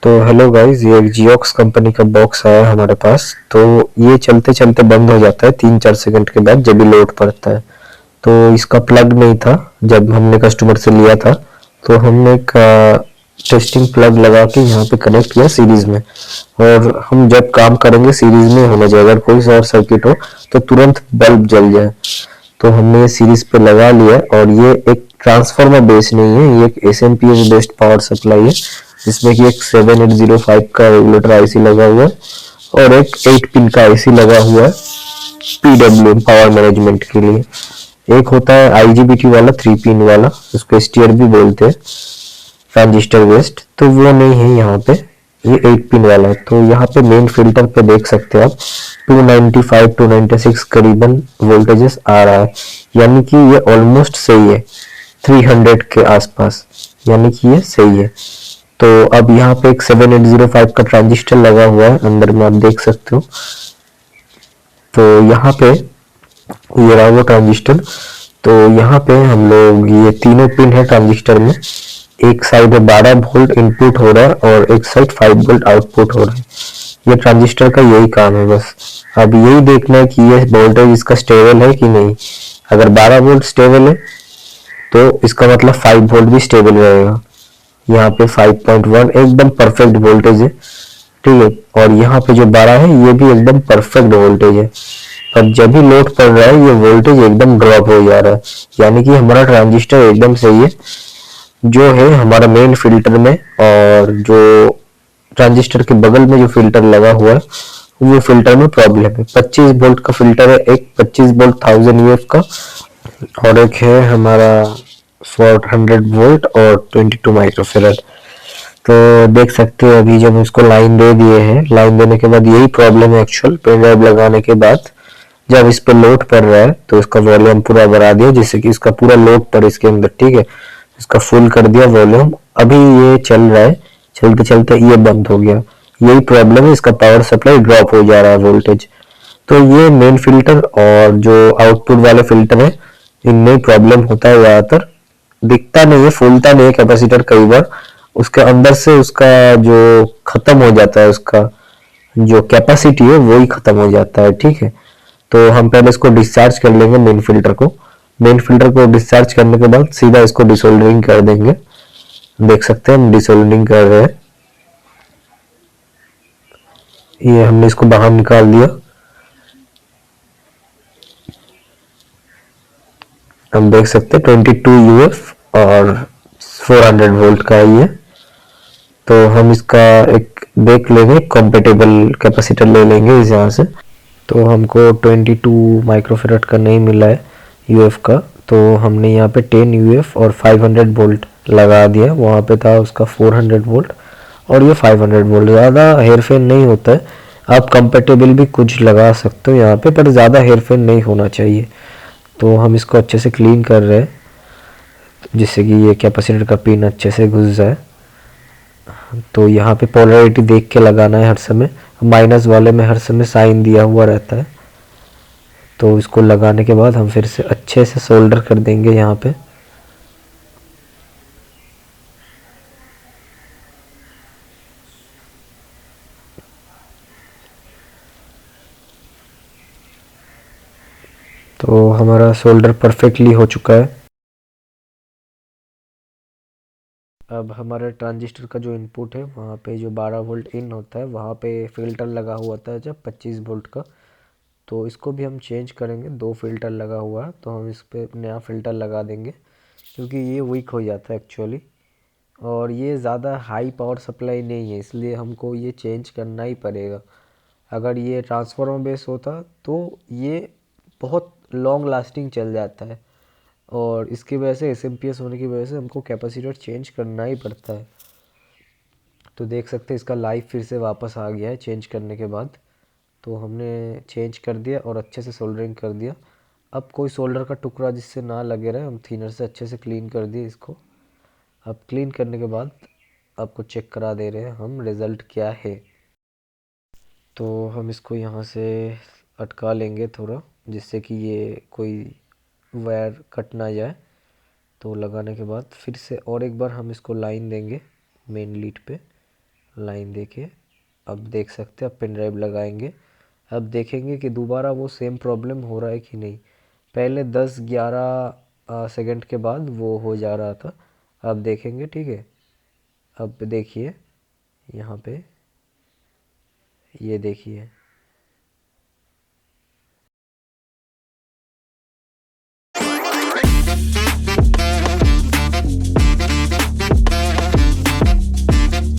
तो hello guys, ये एक जियोक्स कंपनी का बॉक्स आया हमारे पास। तो ये चलते चलते बंद हो जाता है 3-4 सेकंड के बाद जब भी लोड पड़ता है। तो इसका प्लग नहीं था जब हमने कस्टमर से लिया था। तो हमने एक टेस्टिंग प्लग लगा के यहाँ पे कनेक्ट किया सीरीज में। और हम जब काम करेंगे सीरीज में होना चाहिए, अगर कोई शॉर्ट सर्किट हो तो तुरंत बल्ब जल जाए। तो हमने ये सीरीज पे लगा लिया। और ये एक ट्रांसफार्मर बेस नहीं है, ये एक एसएमपीएस बेस्ड पावर सप्लाई है, जिसमें कि एक 7805 का रेगुलेटर आईसी लगा हुआ है और एक 8 पिन का आईसी लगा हुआ है पीडब्ल्यू पावर मैनेजमेंट के लिए। एक होता है आईजीबीटी वाला 3 पिन वाला, उसको स्टीयर भी बोलते हैं, ट्रांजिस्टर बेस्ड। तो वो नहीं है यहाँ पे, ये 8 पिन वाला है। तो यहाँ पे मेन फिल्टर पे देख सकते हैं आप 295 296 करीबन वोल्टेजेस आ रहा है, यानी कि ये ऑलमोस्ट सही है 300 के आसपास, यानी कि ये सही है। तो अब यहाँ पे एक 7805 का ट्रांजिस्टर लगा हुआ है अंदर में, आप देख सकते हो। तो यहाँ पे ये रहा वो ट्रांजिस्टर। तो यहाँ पे हम लोग ये तीनों पिन है ट्रांजिस्टर में, एक साइड में 12 वोल्ट इनपुट हो रहा है और एक साइड 5 वोल्ट आउटपुट हो रहा है। ये ट्रांजिस्टर का यही काम है बस। अब यही देखना है कि ये वोल्टेज इसका स्टेबल है कि नहीं। अगर 12 वोल्ट स्टेबल है तो इसका मतलब 5 वोल्ट भी स्टेबल रहेगा। यहाँ पे 5.1 एकदम परफेक्ट वोल्टेज है, ठीक है। और यहाँ पे जो 12 है ये भी एकदम परफेक्ट वोल्टेज है। पर जब भी लोड पड़ रहा है ये वोल्टेज एकदम ड्रॉप हो जा रहा है, यानी कि हमारा ट्रांजिस्टर एकदम सही है जो है हमारा मेन फिल्टर में। और जो ट्रांजिस्टर के बगल में जो फिल्टर लगा हुआ है वो फिल्टर में प्रॉब्लम है। 25 वोल्ट का फिल्टर है, एक 25 वोल्ट 1000 यूएफ का, और एक है हमारा 400 वोल्ट और 22 माइक्रोफेराड। तो देख सकते हो अभी जब इसको लाइन दे दिए हैं, लाइन देने के बाद यही प्रॉब्लम है एक्चुअल। पेन ड्राइव लगाने के बाद जब इस पर लोड पड़ रहा है तो इसका वॉल्यूम पूरा बढ़ा दिया जिससे कि इसका पूरा लोड पड़े इसके अंदर, ठीक है। इसका फुल कर दिया वॉल्यूम, अभी ये चल रहा है, चलते चलते ये बंद हो गया। यही प्रॉब्लम है, इसका पावर सप्लाई ड्रॉप हो जा रहा है वोल्टेज। तो ये मेन फिल्टर और जो आउटपुट वाले फिल्टर है इनमें प्रॉब्लम होता है ज्यादातर। दिखता नहीं है, फूलता नहीं है कैपेसिटर कई बार, उसके अंदर से उसका जो खत्म हो जाता है, उसका जो कैपेसिटी है वही खत्म हो जाता है, ठीक है। तो हम पहले इसको डिस्चार्ज कर लेंगे मेन फिल्टर को। मेन फिल्टर को डिस्चार्ज करने के बाद सीधा इसको डिसोल्डरिंग कर देंगे। देख सकते हैं हम डिसोल्डरिंग कर रहे हैं। ये हमने इसको बाहर निकाल दिया। हम देख सकते हैं 22 यूएफ और 400 वोल्ट का है ये। तो हम इसका एक देख लेंगे, कंपेटेबल कैपेसिटर ले लेंगे इस यहाँ से। तो हमको 22 माइक्रोफेराड का नहीं मिला है यूएफ का, तो हमने यहाँ पे 10 यूएफ और 500 वोल्ट लगा दिया। वहाँ पे था उसका 400 वोल्ट और ये 500 वोल्ट। ज़्यादा हेरफेर नहीं होता है, आप कंपेटेबल भी कुछ लगा सकते हो यहाँ पे, पर ज़्यादा हेरफेर नहीं होना चाहिए। तो हम इसको अच्छे से क्लीन कर रहे हैं जिससे कि ये कैपेसिटर का पिन अच्छे से घुस जाए। तो यहाँ पे पोलैरिटी देख के लगाना है हर समय, माइनस वाले में हर समय साइन दिया हुआ रहता है। तो इसको लगाने के बाद हम फिर से अच्छे से सोल्डर कर देंगे यहाँ पे। तो हमारा सोल्डर परफेक्टली हो चुका है। अब हमारे ट्रांजिस्टर का जो इनपुट है वहाँ पे जो 12 वोल्ट इन होता है वहाँ पे फिल्टर लगा हुआ था जब 25 वोल्ट का। तो इसको भी हम चेंज करेंगे, दो फिल्टर लगा हुआ है तो हम इस पे नया फिल्टर लगा देंगे क्योंकि ये वीक हो जाता है एक्चुअली। और ये ज़्यादा हाई पावर सप्लाई नहीं है इसलिए हमको ये चेंज करना ही पड़ेगा। अगर ये ट्रांसफार्मर बेस होता तो ये बहुत लॉन्ग लास्टिंग चल जाता है, और इसकी वजह से एसएमपीएस होने की वजह से हमको कैपेसिटर चेंज करना ही पड़ता है। तो देख सकते हैं इसका लाइफ फिर से वापस आ गया है चेंज करने के बाद। तो हमने चेंज कर दिया और अच्छे से सोल्डरिंग कर दिया। अब कोई सोल्डर का टुकड़ा जिससे ना लगे रहे हम थिनर से अच्छे से क्लीन कर दिए इसको। अब क्लीन करने के बाद आपको चेक करा दे रहे हैं हम रिज़ल्ट क्या है। तो हम इसको यहाँ से अटका लेंगे थोड़ा जिससे कि ये कोई वायर कट ना जाए। तो लगाने के बाद फिर से और एक बार हम इसको लाइन देंगे मेन लीड पे। लाइन देखिए, अब देख सकते हैं। अब पेन ड्राइव लगाएंगे, अब देखेंगे कि दोबारा वो सेम प्रॉब्लम हो रहा है कि नहीं। पहले 10-11 सेकंड के बाद वो हो जा रहा था, अब देखेंगे। ठीक है, अब देखिए यहाँ पे, ये देखिए